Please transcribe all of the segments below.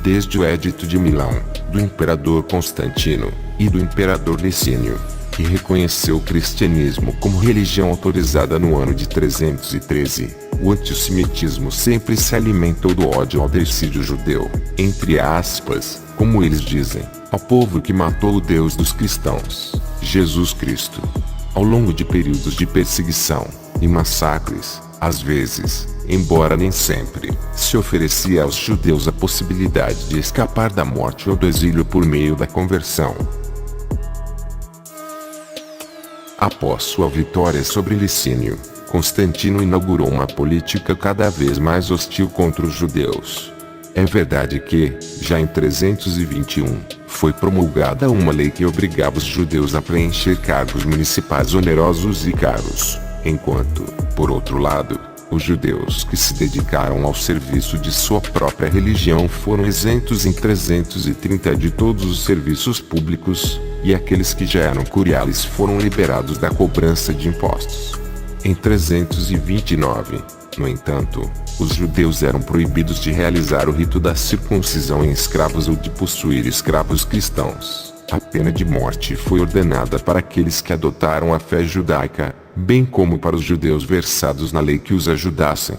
desde o Edito de Milão, do imperador Constantino, e do imperador Licínio, que reconheceu o cristianismo como religião autorizada no ano de 313, o antissemitismo sempre se alimentou do ódio ao decídio judeu, entre aspas, como eles dizem, ao povo que matou o Deus dos cristãos, Jesus Cristo. Ao longo de períodos de perseguição e massacres, às vezes, embora nem sempre, se oferecia aos judeus a possibilidade de escapar da morte ou do exílio por meio da conversão. Após sua vitória sobre Licínio, Constantino inaugurou uma política cada vez mais hostil contra os judeus. É verdade que, já em 321, foi promulgada uma lei que obrigava os judeus a preencher cargos municipais onerosos e caros, enquanto, por outro lado, os judeus que se dedicaram ao serviço de sua própria religião foram isentos em 330 de todos os serviços públicos, e aqueles que já eram curiales foram liberados da cobrança de impostos. Em 329, no entanto, os judeus eram proibidos de realizar o rito da circuncisão em escravos ou de possuir escravos cristãos. A pena de morte foi ordenada para aqueles que adotaram a fé judaica, bem como para os judeus versados na lei que os ajudassem.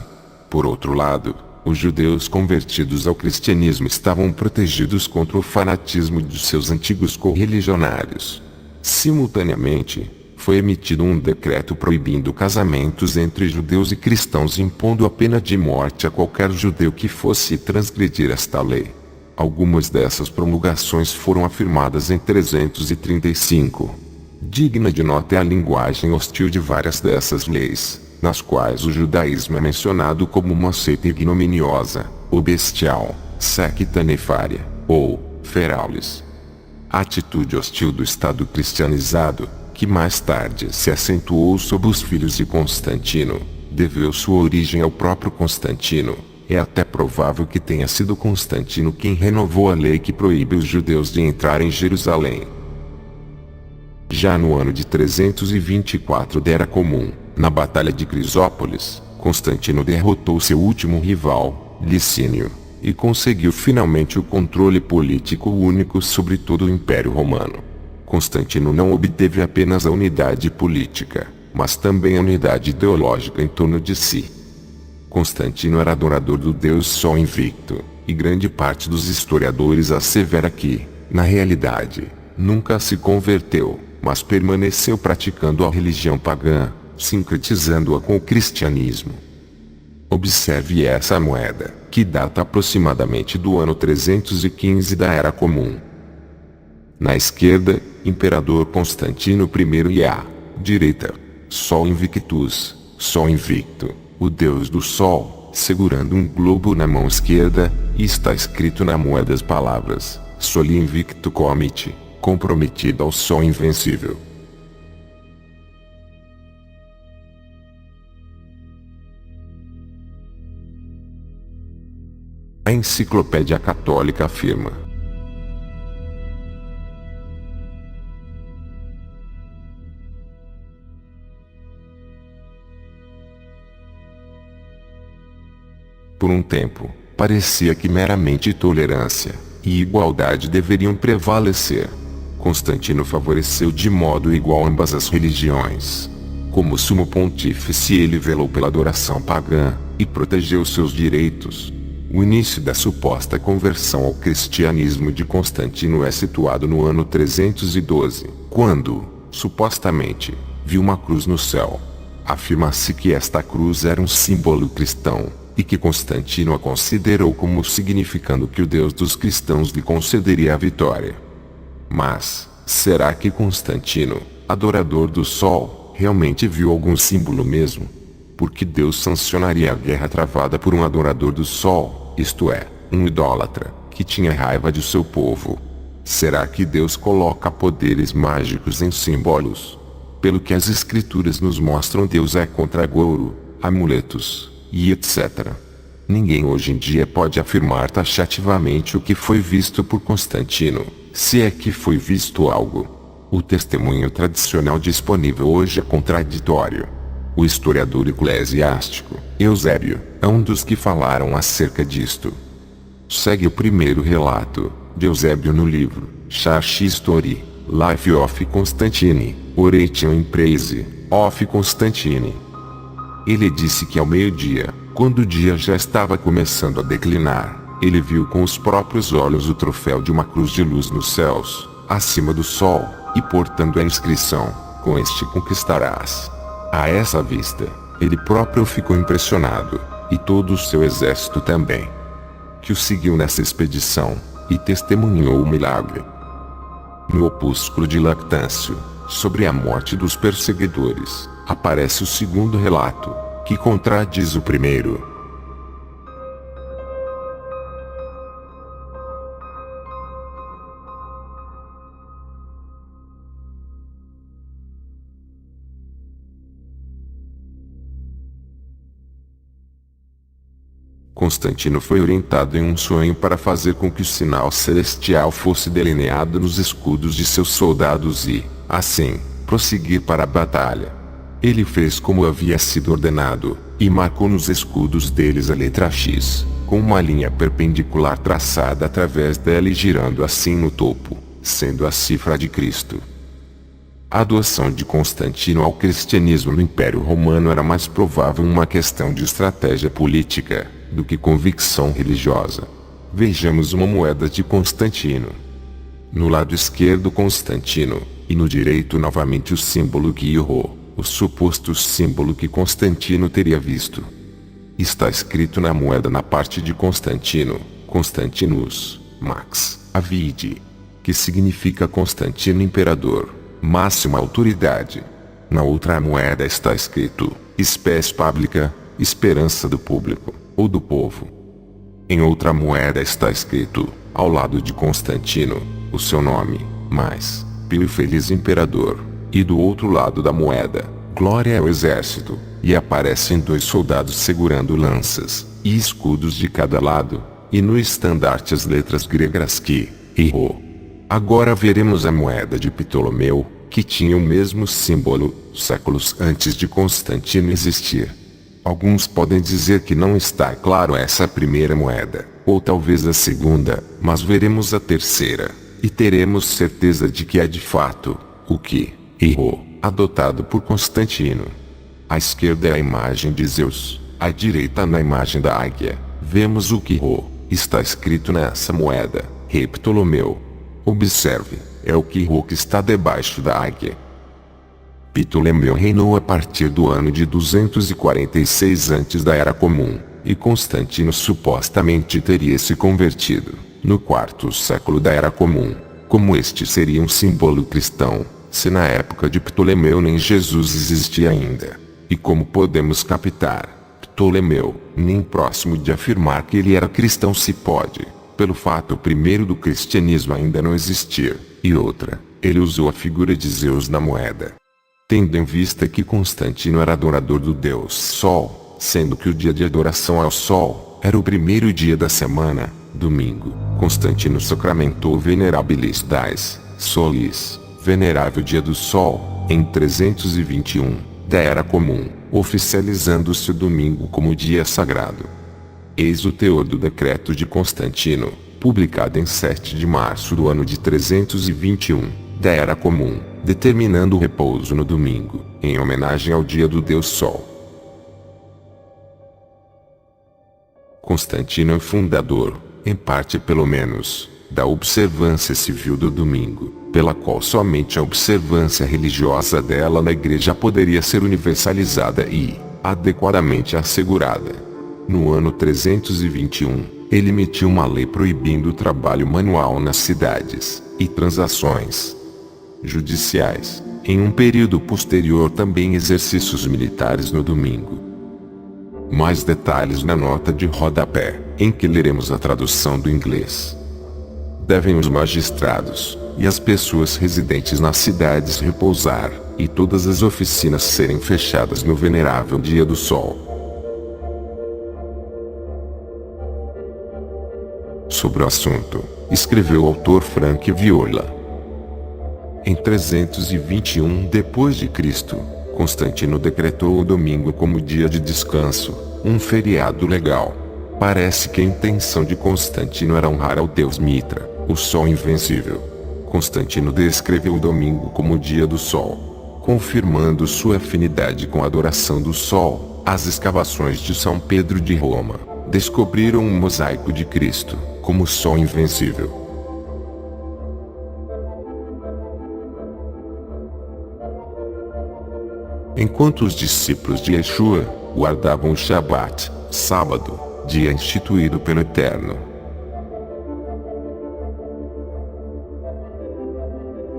Por outro lado, os judeus convertidos ao cristianismo estavam protegidos contra o fanatismo de seus antigos correligionários. Simultaneamente, foi emitido um decreto proibindo casamentos entre judeus e cristãos e impondo a pena de morte a qualquer judeu que fosse transgredir esta lei. Algumas dessas promulgações foram afirmadas em 335. Digna de nota é a linguagem hostil de várias dessas leis, nas quais o judaísmo é mencionado como uma seita ignominiosa, ou bestial, secta nefária, ou feralis. A atitude hostil do Estado cristianizado, que mais tarde se acentuou sob os filhos de Constantino, deveu sua origem ao próprio Constantino. É até provável que tenha sido Constantino quem renovou a lei que proíbe os judeus de entrar em Jerusalém. Já no ano de 324 da Era Comum, na Batalha de Crisópolis, Constantino derrotou seu último rival, Licínio, e conseguiu finalmente o controle político único sobre todo o Império Romano. Constantino não obteve apenas a unidade política, mas também a unidade ideológica em torno de si. Constantino era adorador do Deus Sol invicto, e grande parte dos historiadores assevera que, na realidade, nunca se converteu, mas permaneceu praticando a religião pagã, sincretizando-a com o cristianismo. Observe essa moeda, que data aproximadamente do ano 315 da Era Comum. Na esquerda, Imperador Constantino I e à direita, Sol Invictus, Sol invicto, o Deus do Sol, segurando um globo na mão esquerda, e está escrito na moeda as palavras, Soli Invicto Comite, comprometido ao Sol invencível. A Enciclopédia Católica afirma: por um tempo, parecia que meramente tolerância e igualdade deveriam prevalecer. Constantino favoreceu de modo igual ambas as religiões. Como sumo pontífice, ele velou pela adoração pagã e protegeu seus direitos. O início da suposta conversão ao cristianismo de Constantino é situado no ano 312, quando, supostamente, viu uma cruz no céu. Afirma-se que esta cruz era um símbolo cristão, e que Constantino a considerou como significando que o Deus dos cristãos lhe concederia a vitória. Mas, será que Constantino, adorador do Sol, realmente viu algum símbolo mesmo? Porque Deus sancionaria a guerra travada por um adorador do Sol, isto é, um idólatra, que tinha raiva de seu povo? Será que Deus coloca poderes mágicos em símbolos? Pelo que as escrituras nos mostram, Deus é contra ouro, amuletos, e etc. Ninguém hoje em dia pode afirmar taxativamente o que foi visto por Constantino, se é que foi visto algo. O testemunho tradicional disponível hoje é contraditório. O historiador eclesiástico, Eusébio, é um dos que falaram acerca disto. Segue o primeiro relato, de Eusébio no livro Church History, Life of Constantine, Oration in Praise of Constantine. Ele disse que ao meio-dia, quando o dia já estava começando a declinar, ele viu com os próprios olhos o troféu de uma cruz de luz nos céus, acima do sol, e portando a inscrição: com este conquistarás. A essa vista, ele próprio ficou impressionado, e todo o seu exército também, que o seguiu nessa expedição, e testemunhou o milagre. No opúsculo de Lactâncio, sobre a morte dos perseguidores, aparece o segundo relato, que contradiz o primeiro. Constantino foi orientado em um sonho para fazer com que o sinal celestial fosse delineado nos escudos de seus soldados e, assim, prosseguir para a batalha. Ele fez como havia sido ordenado, e marcou nos escudos deles a letra X, com uma linha perpendicular traçada através dela e girando assim no topo, sendo a cifra de Cristo. A adoção de Constantino ao cristianismo no Império Romano era mais provável uma questão de estratégia política do que convicção religiosa. Vejamos uma moeda de Constantino. No lado esquerdo Constantino, e no direito novamente o símbolo Guiho, o suposto símbolo que Constantino teria visto. Está escrito na moeda na parte de Constantino, Constantinus, Max, Avide, que significa Constantino Imperador, máxima autoridade. Na outra moeda está escrito, Spes Publica, esperança do público, ou do povo. Em outra moeda está escrito, ao lado de Constantino, o seu nome, mais, Pio Feliz Imperador, e do outro lado da moeda, Glória ao Exército, e aparecem dois soldados segurando lanças, e escudos de cada lado, e no estandarte as letras gregas Ki e Rho. Agora veremos a moeda de Ptolomeu, que tinha o mesmo símbolo, séculos antes de Constantino existir. Alguns podem dizer que não está claro essa primeira moeda, ou talvez a segunda, mas veremos a terceira, e teremos certeza de que é de fato, o Ki e Rho, adotado por Constantino. À esquerda é a imagem de Zeus, à direita na imagem da águia, vemos o Ki Rho, está escrito nessa moeda, Rei Ptolomeu. Observe, é o Ki Rho que está debaixo da águia. Ptolomeu reinou a partir do ano de 246 antes da Era Comum, e Constantino supostamente teria se convertido, no quarto século da Era Comum. Como este seria um símbolo cristão, se na época de Ptolomeu nem Jesus existia ainda. E como podemos captar, Ptolomeu, nem próximo de afirmar que ele era cristão se pode, pelo fato primeiro do cristianismo ainda não existir, e outra, ele usou a figura de Zeus na moeda. Tendo em vista que Constantino era adorador do deus Sol, sendo que o dia de adoração ao Sol era o primeiro dia da semana, domingo, Constantino sacramentou Venerabilis Dies Solis, venerável dia do Sol, em 321, da Era Comum, oficializando-se o domingo como dia sagrado. Eis o teor do decreto de Constantino, publicado em 7 de março do ano de 321, da Era Comum, determinando o repouso no domingo, em homenagem ao dia do Deus Sol. Constantino é o fundador, em parte pelo menos, da observância civil do domingo, pela qual somente a observância religiosa dela na igreja poderia ser universalizada e, adequadamente assegurada. No ano 321, ele emitiu uma lei proibindo o trabalho manual nas cidades, e transações judiciais, em um período posterior também exercícios militares no domingo. Mais detalhes na nota de rodapé, em que leremos a tradução do inglês. Devem os magistrados, e as pessoas residentes nas cidades repousar, e todas as oficinas serem fechadas no venerável dia do Sol. Sobre o assunto, escreveu o autor Frank Viola. Em 321 d.C., Constantino decretou o domingo como dia de descanso, um feriado legal. Parece que a intenção de Constantino era honrar ao deus Mitra, o sol invencível. Constantino descreveu o domingo como o dia do sol, confirmando sua afinidade com a adoração do sol. As escavações de São Pedro de Roma descobriram um mosaico de Cristo como o sol invencível. Enquanto os discípulos de Yeshua guardavam o Shabat, sábado, dia instituído pelo Eterno,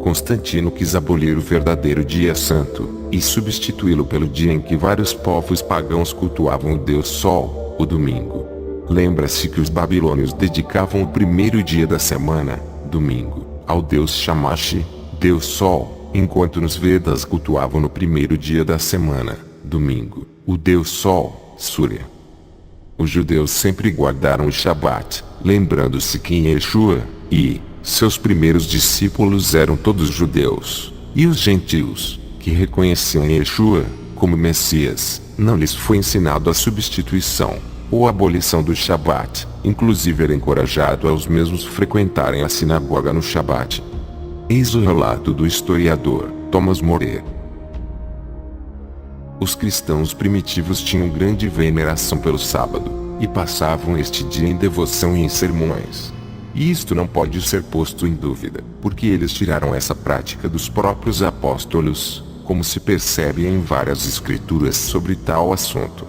Constantino quis abolir o verdadeiro dia santo e substituí-lo pelo dia em que vários povos pagãos cultuavam o Deus Sol, o domingo. Lembra-se que os babilônios dedicavam o primeiro dia da semana, domingo, ao Deus Shamash, Deus Sol, enquanto nos Vedas cultuavam no primeiro dia da semana, domingo, o Deus Sol, Surya. Os judeus sempre guardaram o Shabat, lembrando-se que em Yeshua e seus primeiros discípulos eram todos judeus, e os gentios, que reconheciam Yeshua como Messias, não lhes foi ensinado a substituição ou a abolição do Shabat, inclusive era encorajado aos mesmos frequentarem a sinagoga no Shabat. Eis o relato do historiador Thomas More. Os cristãos primitivos tinham grande veneração pelo sábado, e passavam este dia em devoção e em sermões. E isto não pode ser posto em dúvida, porque eles tiraram essa prática dos próprios apóstolos, como se percebe em várias escrituras sobre tal assunto.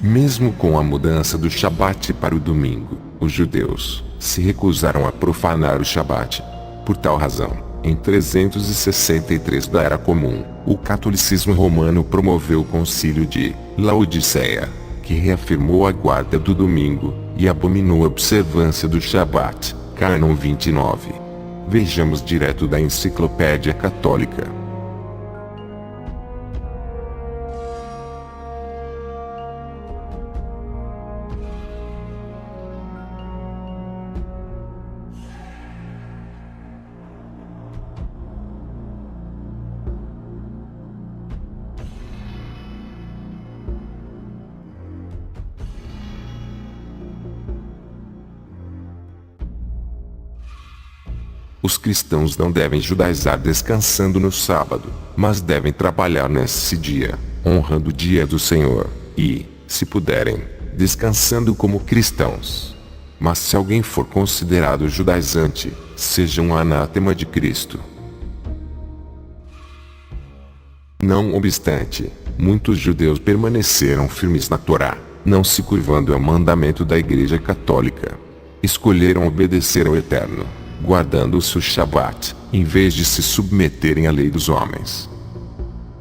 Mesmo com a mudança do Shabat para o domingo, os judeus se recusaram a profanar o Shabat. Por tal razão, em 363 da Era Comum, o catolicismo romano promoveu o Concílio de Laodiceia, que reafirmou a guarda do domingo e abominou a observância do Shabat, Cânon 29. Vejamos direto da Enciclopédia Católica. Os cristãos não devem judaizar descansando no sábado, mas devem trabalhar nesse dia, honrando o dia do Senhor, e, se puderem, descansando como cristãos. Mas se alguém for considerado judaizante, seja um anátema de Cristo. Não obstante, muitos judeus permaneceram firmes na Torá, não se curvando ao mandamento da Igreja Católica. Escolheram obedecer ao Eterno, guardando o seu Shabat, em vez de se submeterem à lei dos homens.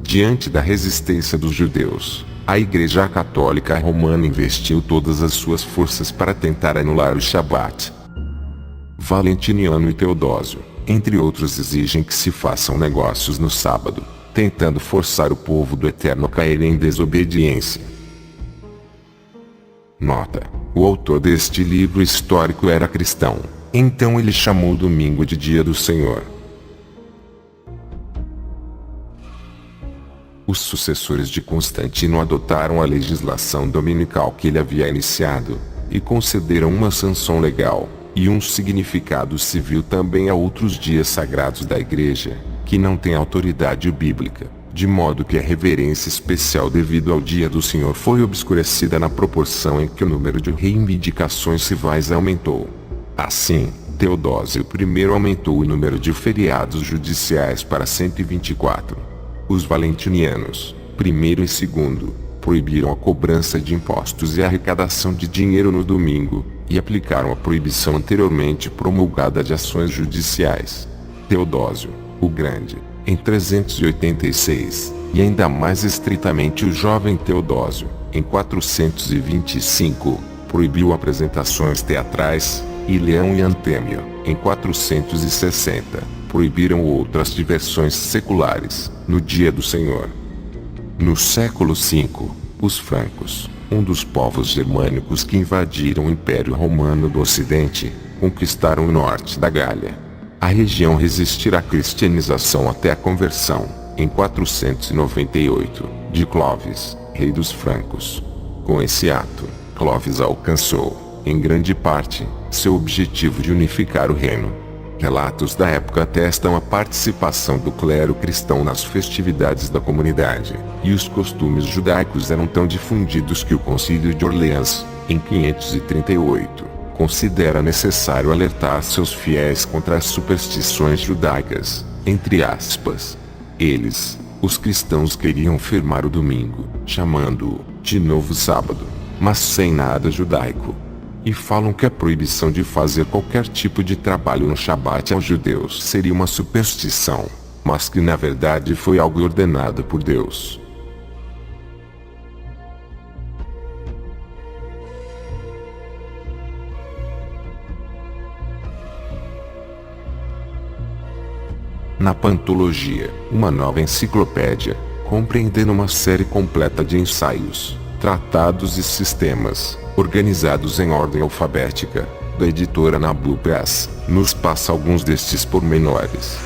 Diante da resistência dos judeus, a Igreja Católica Romana investiu todas as suas forças para tentar anular o Shabat. Valentiniano e Teodósio, entre outros, exigem que se façam negócios no sábado, tentando forçar o povo do Eterno a cair em desobediência. Nota: o autor deste livro histórico era cristão. Então ele chamou o domingo de dia do Senhor. Os sucessores de Constantino adotaram a legislação dominical que ele havia iniciado, e concederam uma sanção legal, e um significado civil também a outros dias sagrados da Igreja, que não têm autoridade bíblica, de modo que a reverência especial devido ao dia do Senhor foi obscurecida na proporção em que o número de reivindicações civais aumentou. Assim, Teodósio I aumentou o número de feriados judiciais para 124. Os valentinianos, primeiro e segundo, proibiram a cobrança de impostos e a arrecadação de dinheiro no domingo, e aplicaram a proibição anteriormente promulgada de ações judiciais. Teodósio, o Grande, em 386, e ainda mais estritamente o jovem Teodósio, em 425, proibiu apresentações teatrais, e Leão e Antêmio, em 460, proibiram outras diversões seculares, no dia do Senhor. No século V, os francos, um dos povos germânicos que invadiram o Império Romano do Ocidente, conquistaram o norte da Gália. A região resistirá à cristianização até a conversão, em 498, de Clovis, rei dos francos. Com esse ato, Clóvis alcançou, em grande parte, seu objetivo de unificar o reino. Relatos da época atestam a participação do clero cristão nas festividades da comunidade, e os costumes judaicos eram tão difundidos que o Concílio de Orleans, em 538, considera necessário alertar seus fiéis contra as superstições judaicas, entre aspas. Eles, os cristãos, queriam firmar o domingo, chamando-o de novo sábado, mas sem nada judaico. E falam que a proibição de fazer qualquer tipo de trabalho no Shabat aos judeus seria uma superstição, mas que na verdade foi algo ordenado por Deus. Na Pantologia, uma nova enciclopédia, compreendendo uma série completa de ensaios, tratados e sistemas, organizados em ordem alfabética, da editora Nabu Press, nos passa alguns destes pormenores.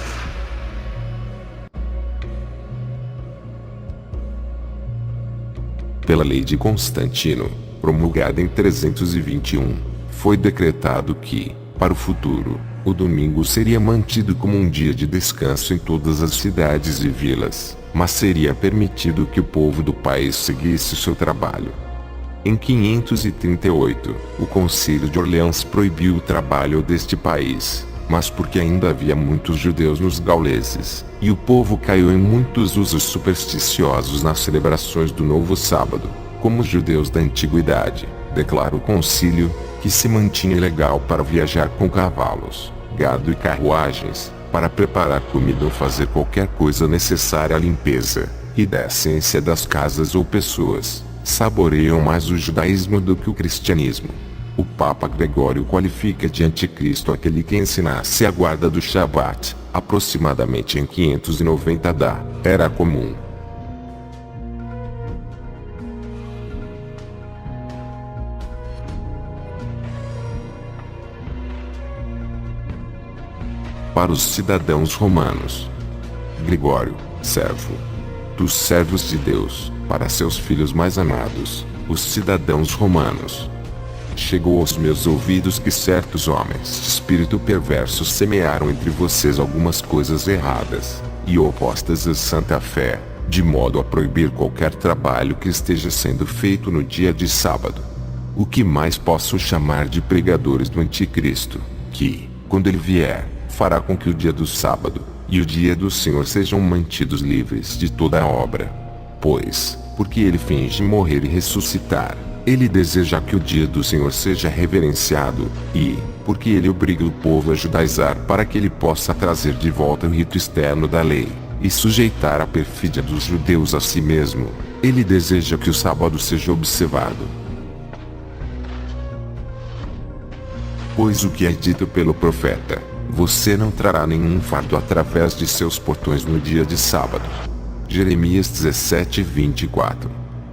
Pela lei de Constantino, promulgada em 321, foi decretado que, para o futuro, o domingo seria mantido como um dia de descanso em todas as cidades e vilas, mas seria permitido que o povo do país seguisse seu trabalho. Em 538, o Concílio de Orleans proibiu o trabalho deste país, mas porque ainda havia muitos judeus nos gauleses, e o povo caiu em muitos usos supersticiosos nas celebrações do novo sábado, como os judeus da antiguidade, declara o concílio, que se mantinha ilegal para viajar com cavalos, gado e carruagens, para preparar comida ou fazer qualquer coisa necessária à limpeza, e da essência das casas ou pessoas, saboreiam mais o judaísmo do que o cristianismo. O Papa Gregório qualifica de anticristo aquele que ensinasse a guarda do Shabat, aproximadamente em 590 da Era Comum. Para os cidadãos romanos, Gregório, servo dos servos de Deus, para seus filhos mais amados, os cidadãos romanos. Chegou aos meus ouvidos que certos homens de espírito perverso semearam entre vocês algumas coisas erradas, e opostas à santa fé, de modo a proibir qualquer trabalho que esteja sendo feito no dia de sábado. O que mais posso chamar de pregadores do anticristo, que, quando ele vier, fará com que o dia do sábado e o dia do Senhor sejam mantidos livres de toda a obra. Pois, porque ele finge morrer e ressuscitar, ele deseja que o dia do Senhor seja reverenciado, e, porque ele obriga o povo a judaizar para que ele possa trazer de volta o rito externo da lei, e sujeitar a perfídia dos judeus a si mesmo, ele deseja que o sábado seja observado. Pois o que é dito pelo profeta: você não trará nenhum fardo através de seus portões no dia de sábado. Jeremias 17:24.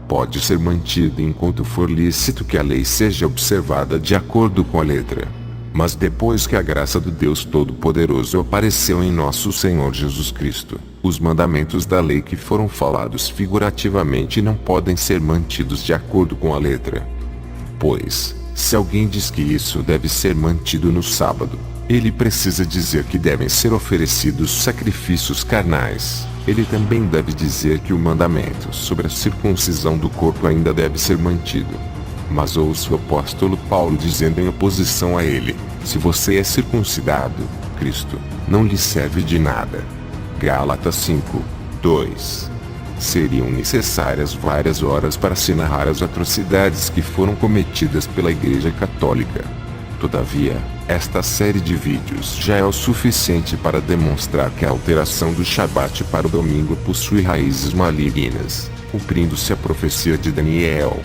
Pode ser mantido enquanto for lícito que a lei seja observada de acordo com a letra. Mas depois que a graça do Deus Todo-Poderoso apareceu em nosso Senhor Jesus Cristo, os mandamentos da lei que foram falados figurativamente não podem ser mantidos de acordo com a letra. Pois, se alguém diz que isso deve ser mantido no sábado, ele precisa dizer que devem ser oferecidos sacrifícios carnais. Ele também deve dizer que o mandamento sobre a circuncisão do corpo ainda deve ser mantido. Mas ouço o apóstolo Paulo dizendo em oposição a ele: se você é circuncidado, Cristo não lhe serve de nada. Gálatas 5:2. Seriam necessárias várias horas para se narrar as atrocidades que foram cometidas pela Igreja Católica. Todavia, esta série de vídeos já é o suficiente para demonstrar que a alteração do Shabat para o domingo possui raízes malignas, cumprindo-se a profecia de Daniel.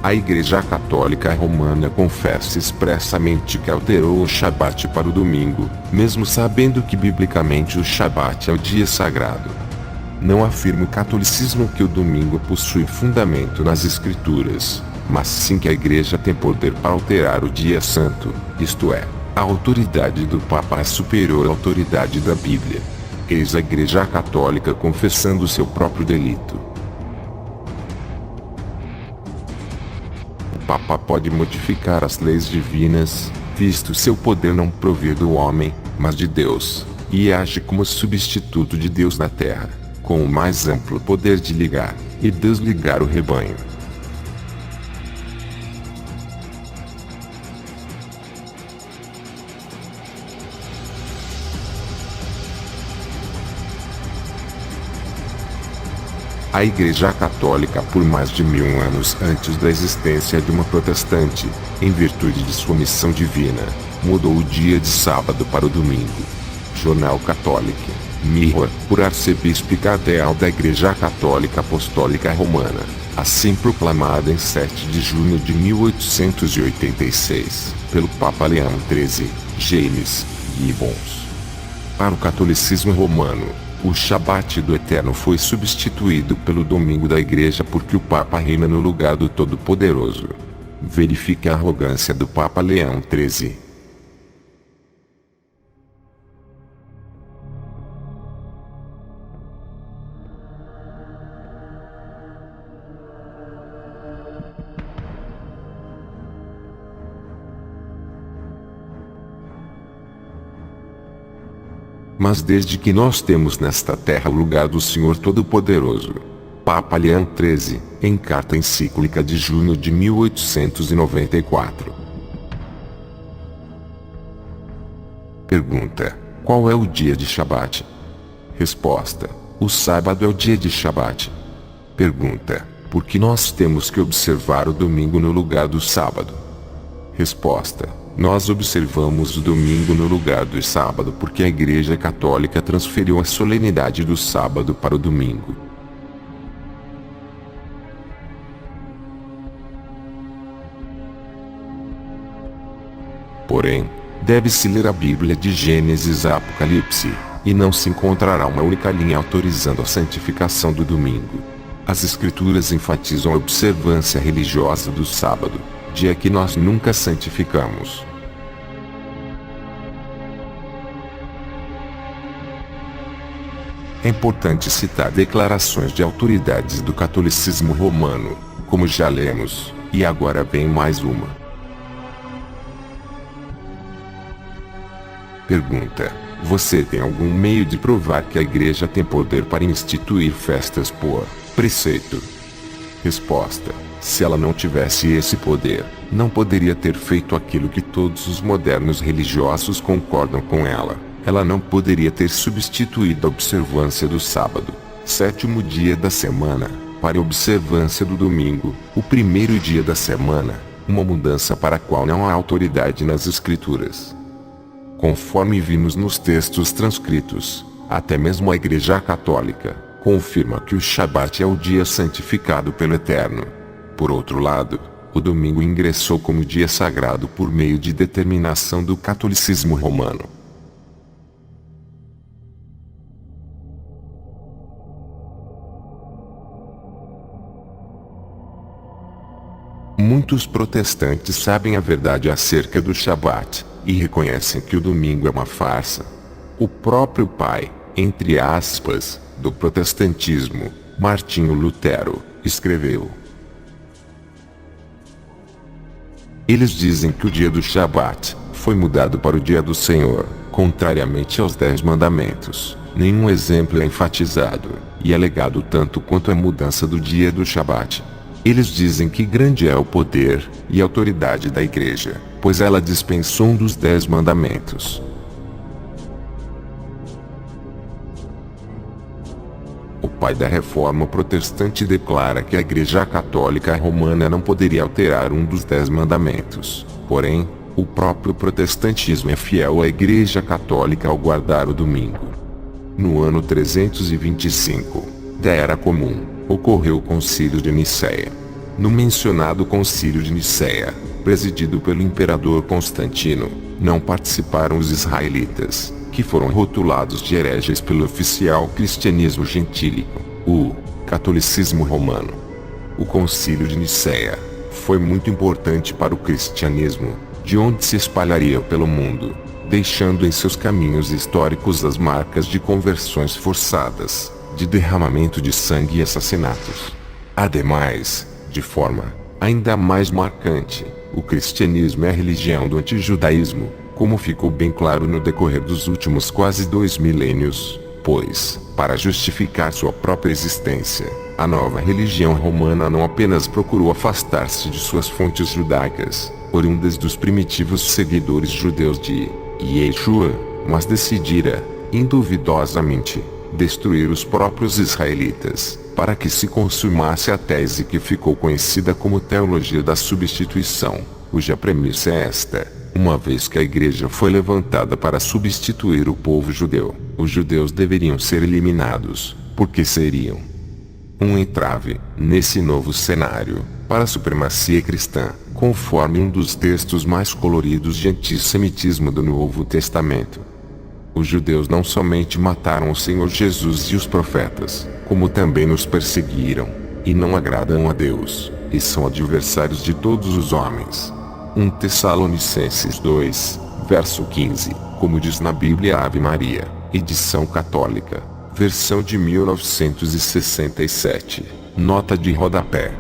A Igreja Católica Romana confessa expressamente que alterou o Shabat para o domingo, mesmo sabendo que biblicamente o Shabat é o dia sagrado. Não afirma o catolicismo que o domingo possui fundamento nas Escrituras, mas sim que a Igreja tem poder para alterar o dia santo, isto é, a autoridade do Papa é superior à autoridade da Bíblia. Eis a Igreja Católica confessando seu próprio delito. O Papa pode modificar as leis divinas, visto seu poder não provir do homem, mas de Deus, e age como substituto de Deus na terra, com o mais amplo poder de ligar e desligar o rebanho. A Igreja Católica, por mais de 1000 anos antes da existência de uma protestante, em virtude de sua missão divina, mudou o dia de sábado para o domingo. Jornal Católico, Mirror, por arcebispo cardeal da Igreja Católica Apostólica Romana, assim proclamada em 7 de junho de 1886, pelo Papa Leão XIII, James Gibbons. Para o catolicismo romano, o Shabat do Eterno foi substituído pelo domingo da Igreja porque o Papa reina no lugar do Todo-Poderoso. Verifique a arrogância do Papa Leão XIII. Mas desde que nós temos nesta terra o lugar do Senhor Todo-Poderoso, Papa Leão XIII, em carta encíclica de junho de 1894. Pergunta: qual é o dia de Shabat? Resposta: o sábado é o dia de Shabat. Pergunta: por que nós temos que observar o domingo no lugar do sábado? Resposta: nós observamos o domingo no lugar do sábado porque a Igreja Católica transferiu a solenidade do sábado para o domingo. Porém, deve-se ler a Bíblia de Gênesis a Apocalipse, e não se encontrará uma única linha autorizando a santificação do domingo. As Escrituras enfatizam a observância religiosa do sábado, dia que nós nunca santificamos. É importante citar declarações de autoridades do catolicismo romano, como já lemos, e agora vem mais uma. Pergunta: você tem algum meio de provar que a Igreja tem poder para instituir festas por preceito? Resposta: se ela não tivesse esse poder, não poderia ter feito aquilo que todos os modernos religiosos concordam com ela. Ela não poderia ter substituído a observância do sábado, sétimo dia da semana, para a observância do domingo, o primeiro dia da semana, uma mudança para a qual não há autoridade nas Escrituras. Conforme vimos nos textos transcritos, até mesmo a Igreja Católica confirma que o Shabat é o dia santificado pelo Eterno. Por outro lado, o domingo ingressou como dia sagrado por meio de determinação do catolicismo romano. Muitos protestantes sabem a verdade acerca do Shabat, e reconhecem que o domingo é uma farsa. O próprio pai, entre aspas, do protestantismo, Martinho Lutero, escreveu: eles dizem que o dia do Shabat foi mudado para o dia do Senhor, contrariamente aos 10 mandamentos. Nenhum exemplo é enfatizado, e é alegado tanto quanto a mudança do dia do Shabat. Eles dizem que grande é o poder e autoridade da Igreja, pois ela dispensou um dos 10 mandamentos. O pai da Reforma Protestante declara que a Igreja Católica Romana não poderia alterar um dos 10 mandamentos. Porém, o próprio protestantismo é fiel à Igreja Católica ao guardar o domingo. No ano 325 da Era Comum, ocorreu o Concílio de Nicéia. No mencionado Concílio de Nicéia, presidido pelo imperador Constantino, não participaram os israelitas, que foram rotulados de hereges pelo oficial cristianismo gentílico, o catolicismo romano. O Concílio de Nicéia foi muito importante para o cristianismo, de onde se espalharia pelo mundo, deixando em seus caminhos históricos as marcas de conversões forçadas, de derramamento de sangue e assassinatos. Ademais, de forma ainda mais marcante, o cristianismo é a religião do antijudaísmo, como ficou bem claro no decorrer dos últimos quase 2 milênios, pois, para justificar sua própria existência, a nova religião romana não apenas procurou afastar-se de suas fontes judaicas, oriundas dos primitivos seguidores judeus de Yeshua, mas decidira, induvidosamente, destruir os próprios israelitas, para que se consumasse a tese que ficou conhecida como teologia da substituição, cuja premissa é esta: uma vez que a igreja foi levantada para substituir o povo judeu, os judeus deveriam ser eliminados, porque seriam um entrave, nesse novo cenário, para a supremacia cristã, conforme um dos textos mais coloridos de antissemitismo do Novo Testamento. Os judeus não somente mataram o Senhor Jesus e os profetas, como também nos perseguiram, e não agradam a Deus, e são adversários de todos os homens. 1 Tessalonicenses 2, verso 15, como diz na Bíblia Ave Maria, edição católica, versão de 1967, nota de rodapé.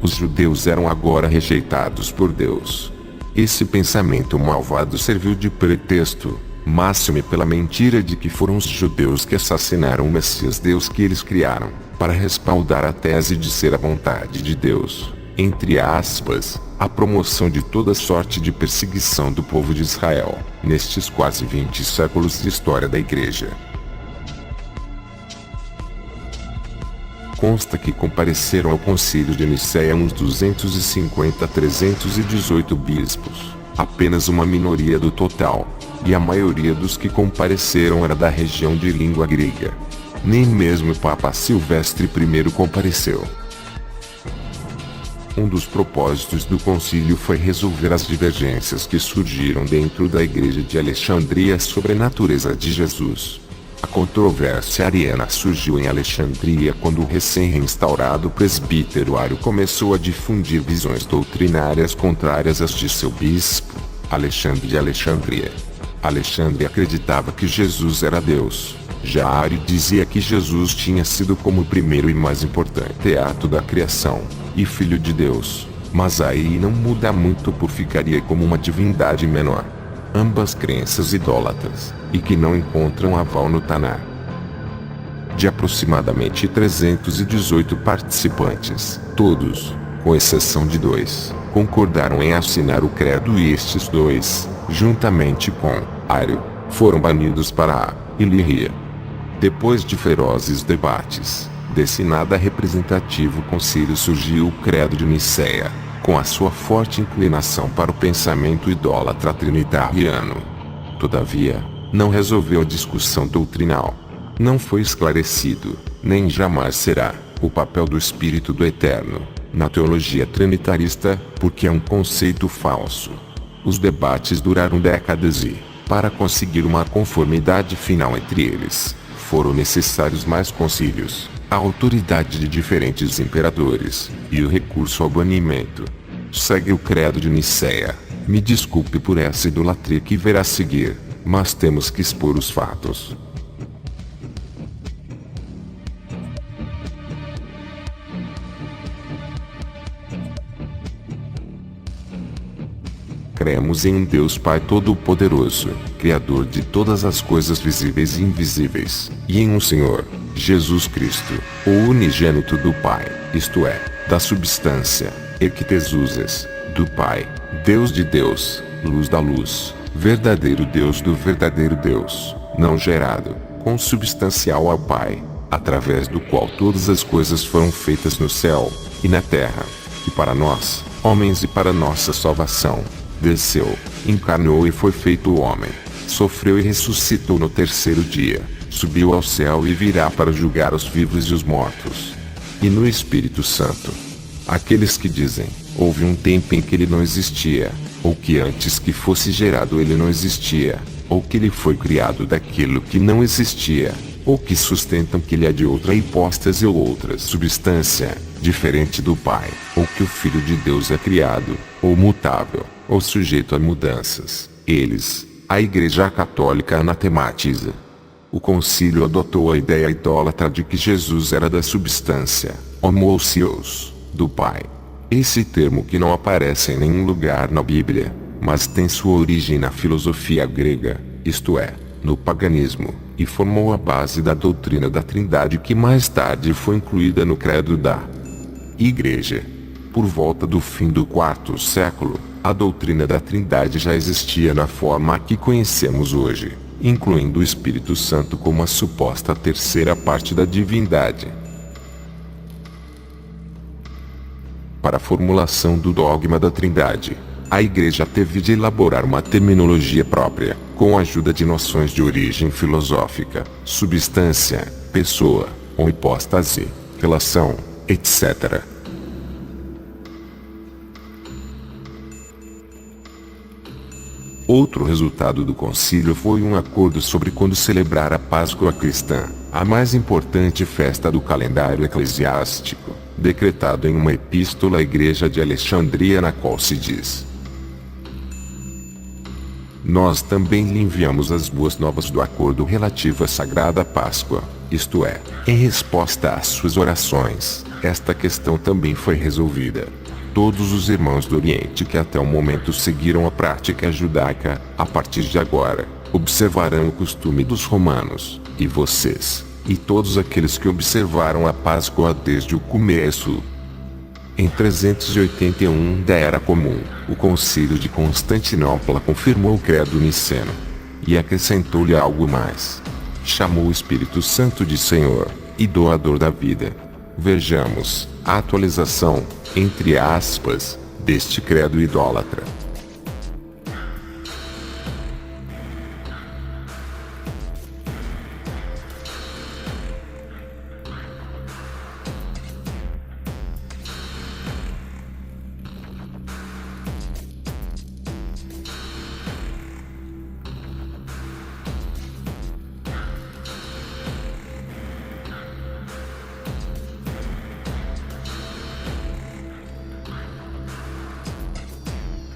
Os judeus eram agora rejeitados por Deus. Esse pensamento malvado serviu de pretexto, máxime pela mentira de que foram os judeus que assassinaram o Messias Deus que eles criaram, para respaldar a tese de ser a vontade de Deus, entre aspas, a promoção de toda sorte de perseguição do povo de Israel, nestes quase 20 séculos de história da Igreja. Consta que compareceram ao concílio de Nicéia uns 250 a 318 bispos, apenas uma minoria do total, e a maioria dos que compareceram era da região de língua grega. Nem mesmo o Papa Silvestre I compareceu. Um dos propósitos do concílio foi resolver as divergências que surgiram dentro da Igreja de Alexandria sobre a natureza de Jesus. A controvérsia ariana surgiu em Alexandria quando o recém-reinstaurado presbítero Ário começou a difundir visões doutrinárias contrárias às de seu bispo, Alexandre de Alexandria. Alexandre acreditava que Jesus era Deus. Já Ário dizia que Jesus tinha sido como o primeiro e mais importante ato da criação, e filho de Deus. Mas aí não muda muito por ficaria como uma divindade menor. Ambas crenças idólatras, e que não encontram aval no Taná. De aproximadamente 318 participantes, todos, com exceção de 2, concordaram em assinar o credo e estes 2, juntamente com Ário, foram banidos para a Ilíria. Depois de ferozes debates, desse nada representativo concílio surgiu o credo de Nicéia, com a sua forte inclinação para o pensamento idólatra trinitariano. Todavia, não resolveu a discussão doutrinal. Não foi esclarecido, nem jamais será, o papel do Espírito do Eterno, na teologia trinitarista, porque é um conceito falso. Os debates duraram décadas e, para conseguir uma conformidade final entre eles, foram necessários mais concílios, a autoridade de diferentes imperadores, e o recurso ao banimento. Segue o credo de Nicéia. Me desculpe por essa idolatria que verá seguir, mas temos que expor os fatos. Cremos em um Deus Pai Todo-Poderoso, Criador de todas as coisas visíveis e invisíveis, e em um Senhor, Jesus Cristo, o unigênito do Pai, isto é, da substância, Ectesúses, do Pai, Deus de Deus, luz da luz, verdadeiro Deus do verdadeiro Deus, não gerado, consubstancial ao Pai, através do qual todas as coisas foram feitas no céu e na terra, e para nós, homens e para nossa salvação, desceu, encarnou e foi feito homem, sofreu e ressuscitou no terceiro dia, subiu ao céu e virá para julgar os vivos e os mortos. E no Espírito Santo. Aqueles que dizem, houve um tempo em que ele não existia, ou que antes que fosse gerado ele não existia, ou que ele foi criado daquilo que não existia, ou que sustentam que ele é de outra hipóstase ou outra substância, diferente do Pai, ou que o Filho de Deus é criado, ou mutável, ou sujeito a mudanças. Eles, a Igreja Católica, anatematiza. O concílio adotou a ideia idólatra de que Jesus era da substância, homoousios, do Pai. Esse termo que não aparece em nenhum lugar na Bíblia, mas tem sua origem na filosofia grega, isto é, no paganismo, e formou a base da doutrina da Trindade que mais tarde foi incluída no credo da Igreja. Por volta do fim do quarto século, a doutrina da Trindade já existia na forma que conhecemos hoje, incluindo o Espírito Santo como a suposta terceira parte da divindade. Para a formulação do dogma da Trindade, a Igreja teve de elaborar uma terminologia própria, com a ajuda de noções de origem filosófica, substância, pessoa, ou hipóstase, relação, etc. Outro resultado do concílio foi um acordo sobre quando celebrar a Páscoa cristã, a mais importante festa do calendário eclesiástico, decretado em uma epístola à Igreja de Alexandria, na qual se diz: nós também lhe enviamos as boas novas do acordo relativo à Sagrada Páscoa, isto é, em resposta às suas orações, esta questão também foi resolvida. Todos os irmãos do Oriente que até o momento seguiram a prática judaica, a partir de agora, observarão o costume dos romanos, e vocês, e todos aqueles que observaram a Páscoa desde o começo. Em 381 da Era Comum, o Concílio de Constantinopla confirmou o credo niceno. E acrescentou-lhe algo mais. Chamou o Espírito Santo de Senhor, e doador da vida. Vejamos, a atualização, entre aspas, deste credo idólatra.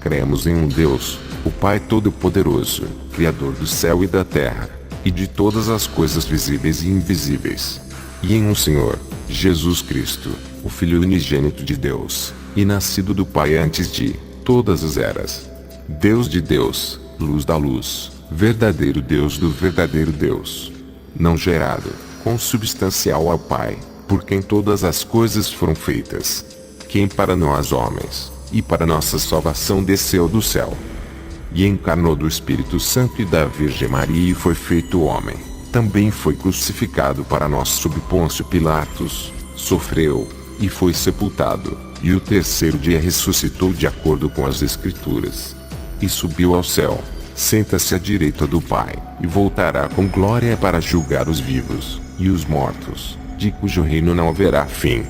Cremos em um Deus, o Pai Todo-Poderoso, Criador do céu e da terra, e de todas as coisas visíveis e invisíveis. E em um Senhor, Jesus Cristo, o Filho unigênito de Deus, e nascido do Pai antes de todas as eras. Deus de Deus, luz da luz, verdadeiro Deus do verdadeiro Deus. Não gerado, consubstancial ao Pai, por quem todas as coisas foram feitas. Quem para nós homens, e para nossa salvação desceu do céu. E encarnou do Espírito Santo e da Virgem Maria e foi feito homem. Também foi crucificado para nós sob Pôncio Pilatos, sofreu, e foi sepultado, e o terceiro dia ressuscitou de acordo com as Escrituras. E subiu ao céu, senta-se à direita do Pai, e voltará com glória para julgar os vivos, e os mortos, de cujo reino não haverá fim.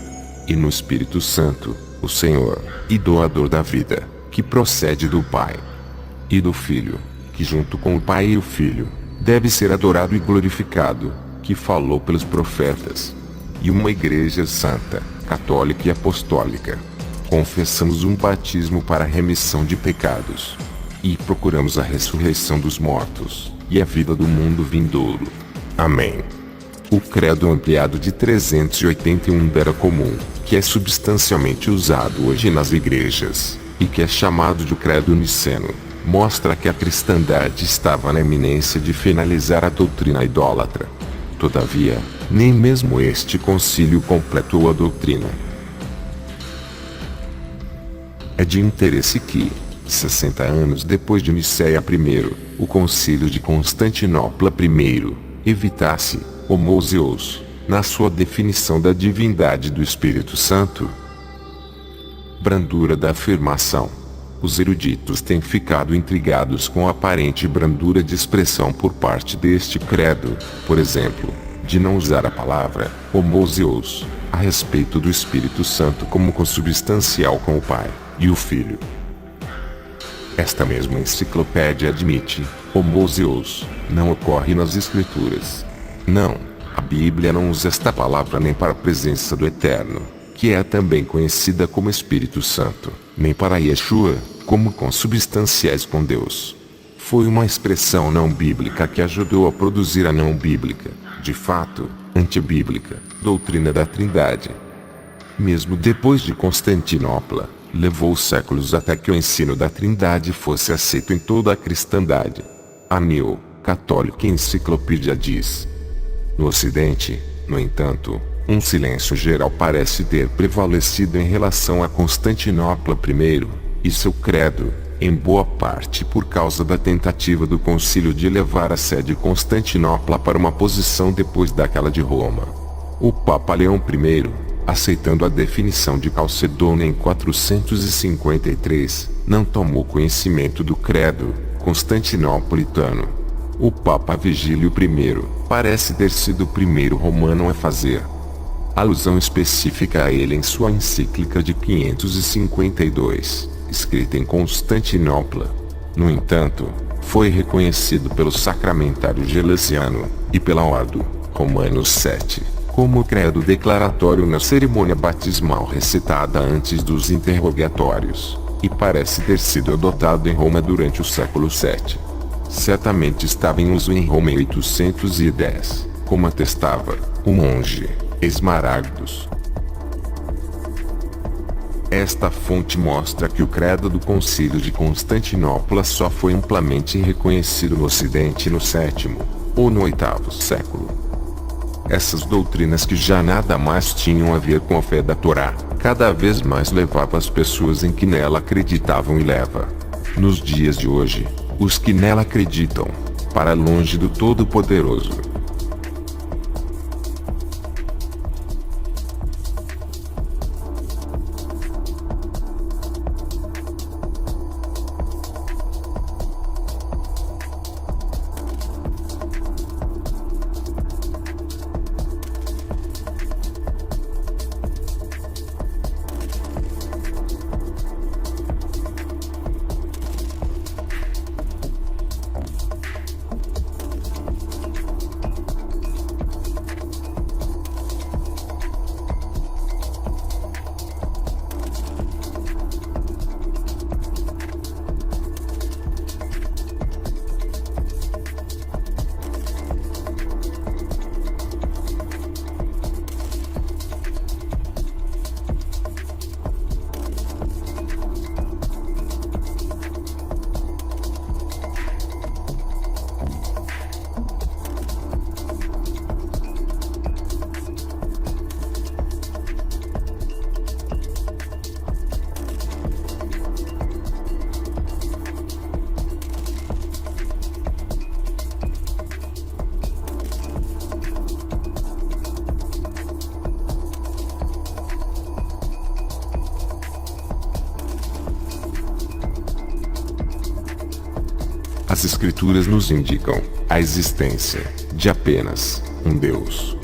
E no Espírito Santo, o Senhor, e doador da vida, que procede do Pai e do Filho, que junto com o Pai e o Filho, deve ser adorado e glorificado, que falou pelos profetas. E uma Igreja Santa, Católica e Apostólica. Confessamos um batismo para a remissão de pecados. E procuramos a ressurreição dos mortos, e a vida do mundo vindouro. Amém. O credo ampliado de 381 da Era Comum, que é substancialmente usado hoje nas igrejas, e que é chamado de credo niceno, mostra que a cristandade estava na iminência de finalizar a doutrina idólatra. Todavia, nem mesmo este concílio completou a doutrina. É de interesse que, 60 anos depois de Nicéia I, o concílio de Constantinopla I, evitasse, homoousios, na sua definição da divindade do Espírito Santo. Brandura da afirmação. Os eruditos têm ficado intrigados com a aparente brandura de expressão por parte deste credo, por exemplo, de não usar a palavra homoousios a respeito do Espírito Santo como consubstancial com o Pai e o Filho. Esta mesma enciclopédia admite, homoousios não ocorre nas Escrituras. Não, A Bíblia não usa esta palavra nem para a presença do Eterno, que é também conhecida como Espírito Santo, nem para Yeshua, como consubstanciais com Deus. Foi uma expressão não bíblica que ajudou a produzir a não bíblica, de fato, antibíblica, doutrina da Trindade. Mesmo depois de Constantinopla, levou séculos até que o ensino da Trindade fosse aceito em toda a cristandade. A New Catholic Encyclopedia diz. No Ocidente, no entanto, um silêncio geral parece ter prevalecido em relação a Constantinopla I, e seu credo, em boa parte por causa da tentativa do concílio de elevar a sé de Constantinopla para uma posição depois daquela de Roma. O Papa Leão I, aceitando a definição de Calcedônia em 453, não tomou conhecimento do credo constantinopolitano. O Papa Vigílio I parece ter sido o primeiro romano a fazer alusão específica a ele em sua encíclica de 552, escrita em Constantinopla. No entanto, foi reconhecido pelo Sacramentário Gelasiano e pela Ordo Romanos VII como credo declaratório na cerimônia batismal recitada antes dos interrogatórios, e parece ter sido adotado em Roma durante o século VII. Certamente estava em uso em Roma em 810, como atestava o monge Esmaragdos. Esta fonte mostra que o credo do Concílio de Constantinopla só foi amplamente reconhecido no Ocidente no sétimo ou no oitavo século. Essas doutrinas que já nada mais tinham a ver com a fé da Torá, cada vez mais levavam as pessoas em que nela acreditavam e leva, nos dias de hoje, os que nela acreditam, para longe do Todo-Poderoso. As Escrituras nos indicam a existência de apenas um Deus.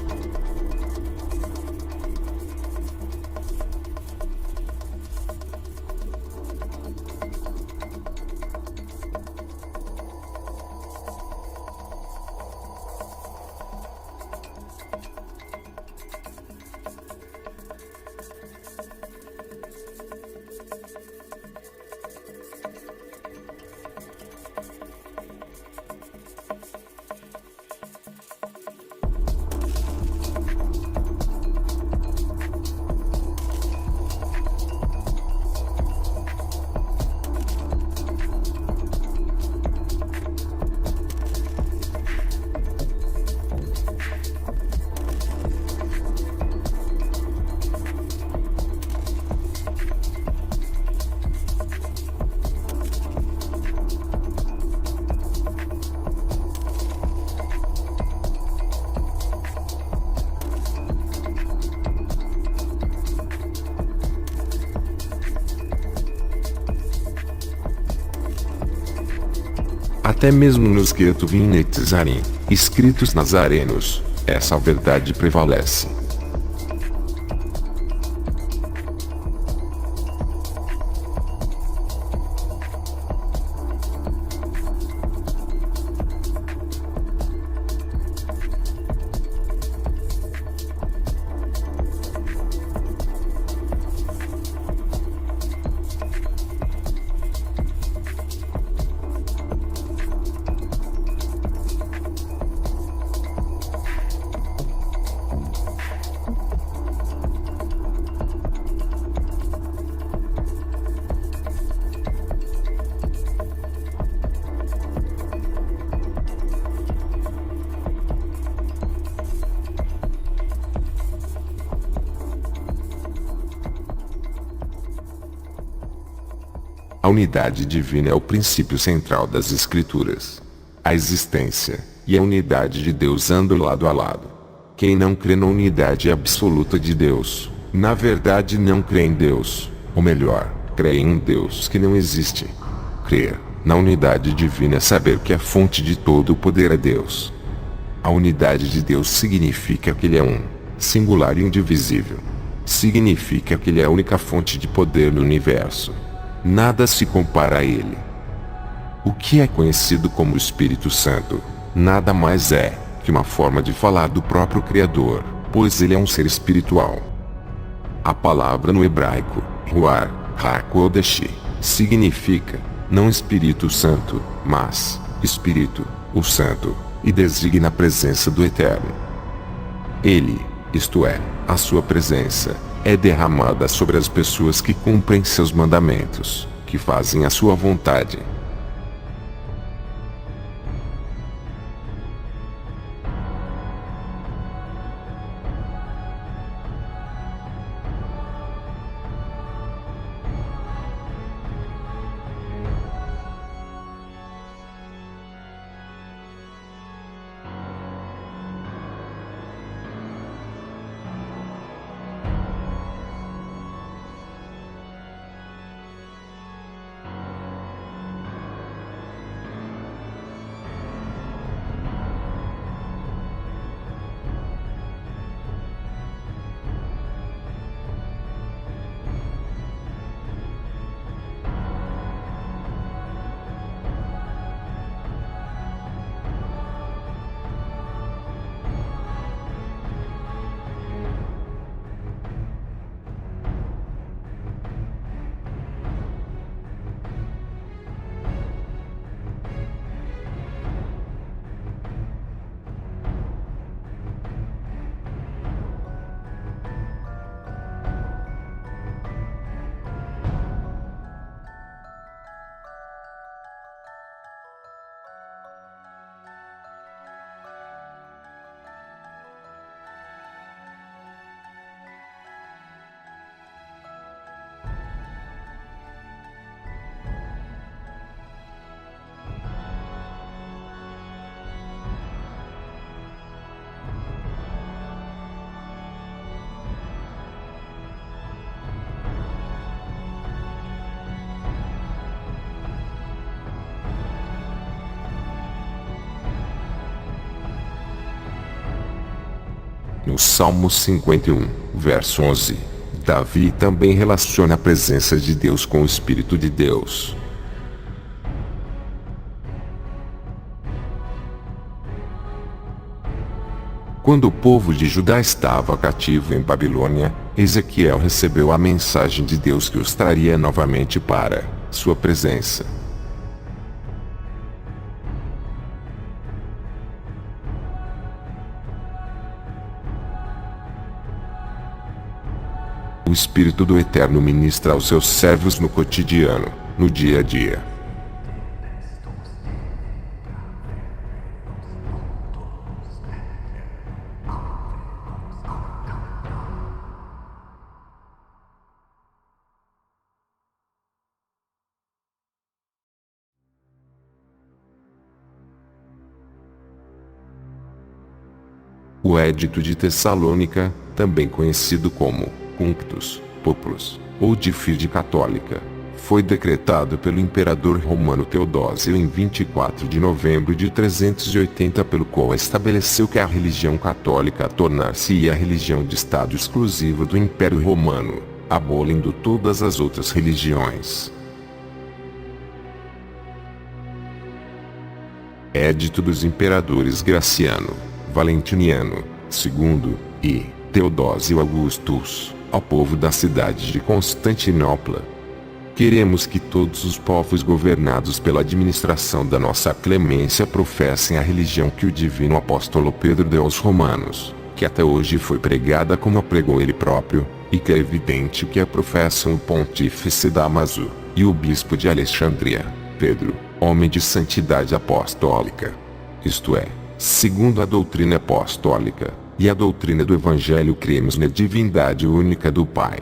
Até mesmo nos Ketuvim Netzarim, escritos nazarenos, essa verdade prevalece. A unidade divina é o princípio central das Escrituras. A existência e a unidade de Deus andam lado a lado. Quem não crê na unidade absoluta de Deus, na verdade não crê em Deus, ou melhor, crê em um Deus que não existe. Crer na unidade divina é saber que a fonte de todo o poder é Deus. A unidade de Deus significa que Ele é um, singular e indivisível. Significa que Ele é a única fonte de poder no universo. Nada se compara a Ele. O que é conhecido como Espírito Santo, nada mais é que uma forma de falar do próprio Criador, pois Ele é um ser espiritual. A palavra no hebraico, Ruach HaKodesh, significa, não Espírito Santo, mas Espírito, o Santo, e designa a presença do Eterno. Ele, isto é, a sua presença, é derramada sobre as pessoas que cumprem seus mandamentos, que fazem a sua vontade. No Salmo 51, verso 11, Davi também relaciona a presença de Deus com o Espírito de Deus. Quando o povo de Judá estava cativo em Babilônia, Ezequiel recebeu a mensagem de Deus que os traria novamente para sua presença. O Espírito do Eterno ministra aos seus servos no cotidiano, no dia a dia. O Edito de Tessalônica, também conhecido como Cunctus Populus, ou de Fide Católica, foi decretado pelo imperador romano Teodósio em 24 de novembro de 380, pelo qual estabeleceu que a religião católica tornar-se-ia a religião de Estado exclusiva do Império Romano, abolindo todas as outras religiões. Edito dos imperadores Graciano, Valentiniano II e Teodósio Augustus, ao povo da cidade de Constantinopla. Queremos que todos os povos governados pela administração da nossa clemência professem a religião que o divino apóstolo Pedro deu aos romanos, que até hoje foi pregada como a pregou ele próprio, e que é evidente que a professam o pontífice Damaso e o bispo de Alexandria, Pedro, homem de santidade apostólica. Isto é, segundo a doutrina apostólica e a doutrina do Evangelho, cremos na divindade única do Pai,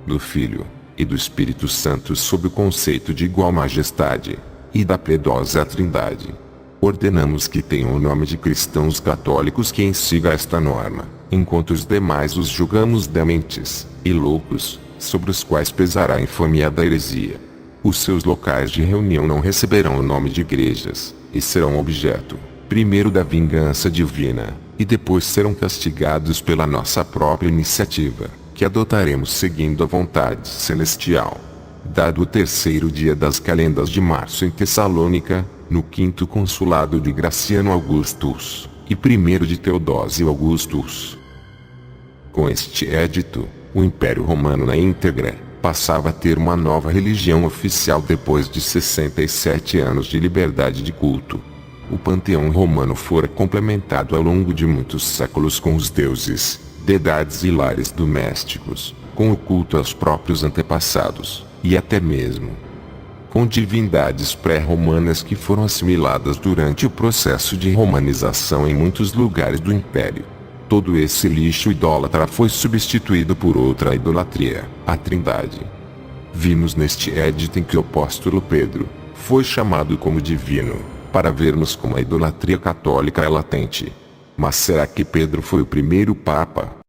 do Filho e do Espírito Santo sob o conceito de igual majestade, e da piedosa Trindade. Ordenamos que tenham o nome de cristãos católicos quem siga esta norma, enquanto os demais os julgamos dementes e loucos, sobre os quais pesará a infâmia da heresia. Os seus locais de reunião não receberão o nome de igrejas, e serão objeto, primeiro da vingança divina, e depois serão castigados pela nossa própria iniciativa, que adotaremos seguindo a vontade celestial. Dado o terceiro dia das calendas de março em Tessalônica, no quinto consulado de Graciano Augustus, e primeiro de Teodósio Augustus. Com este édito, o Império Romano na íntegra passava a ter uma nova religião oficial depois de 67 anos de liberdade de culto. O panteão romano fora complementado ao longo de muitos séculos com os deuses, deidades e lares domésticos, com o culto aos próprios antepassados, e até mesmo com divindades pré-romanas que foram assimiladas durante o processo de romanização em muitos lugares do Império. Todo esse lixo idólatra foi substituído por outra idolatria, a Trindade. Vimos neste édito em que o apóstolo Pedro foi chamado como divino, para vermos como a idolatria católica é latente. Mas será que Pedro foi o primeiro Papa?